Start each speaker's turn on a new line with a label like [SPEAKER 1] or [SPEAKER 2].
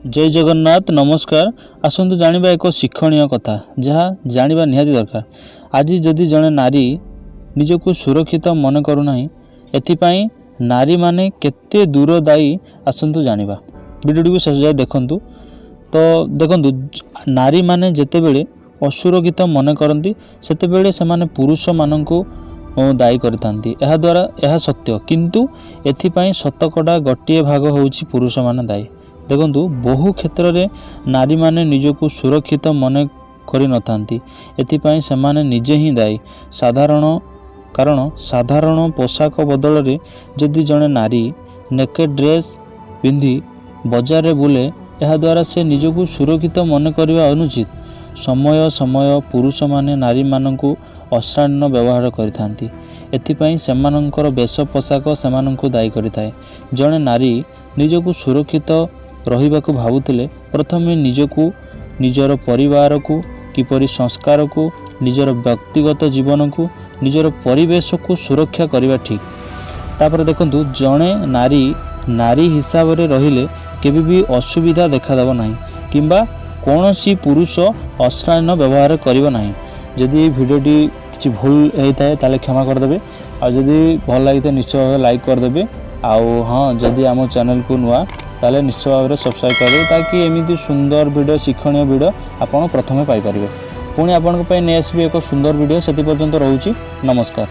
[SPEAKER 1] जय जगन्नाथ नमस्कार। आसतु जानिबा एक शिक्षणीय कथा जहाँ जानिबा निहाती दरकार। आज जदि जड़े नारी निजको सुरक्षित मन करूना एथिपाई नारी माने केते दूर दायी आसतु जानिबा। वीडियो को शेष जाए देखंतु। तो देखंतु नारी माने जेतेबेले असुरक्षित मन करती सेतेबेले सेमाने पुरुष माननकु दायी करथांती। एहा द्वारा यह सत्य, किंतु एथिपाई शतकड़ा गोटे भाग होउछि पुरुष मान दायी। देखंतु बहु क्षेत्र रे नारी माने निजको सुरक्षित मन करि नथांती, एथिपाई सेमाने निजे ही दायी। कारण साधारण पोशाक बदल रे जदि जड़े नारी नेकेड ड्रेस पिंधि बजार रे बुले, एहा द्वारा से निजको सुरक्षित मन करवा अनुचित। समय समय पुरुष माने नारी माननकु अश्लील व्यवहार करिथांती, एथिपाई सेमानंकर वेश पोशाक सेमानंकु दायी करिथाए। जड़े नारी निजको सुरक्षित रहिबाकु भावुतिले प्रथमे निजको निजर परिवार को किपरि संस्कार को निजर व्यक्तिगत जीवन को निजर परिवेश को सुरक्षा करवा ठीक। तापर देखंतु जड़े नारी नारी हिसाब रे रहिले केबे भी असुविधा देखा देबो नाही किंबा कोनोसी पुरुष अश्लील व्यवहार करिवो नाही। जदि वीडियोटी किछि भूल हेइताए ताले क्षमा कर देबे, आ जदि भल लागिते निश्चय लाइक कर देबे। आउ हाँ, जदि आम चैनल को नुआ ताले निश्चय भाव में सब्सक्राइब करेंगे ताकि एमती सुंदर वीडियो शिक्षणीय वीडियो आपन प्रथमे पाई परिबे। पुणी आपन को पई नेक्स्ट भी एक सुंदर वीडियो सेति पर्यंत रहउची। नमस्कार।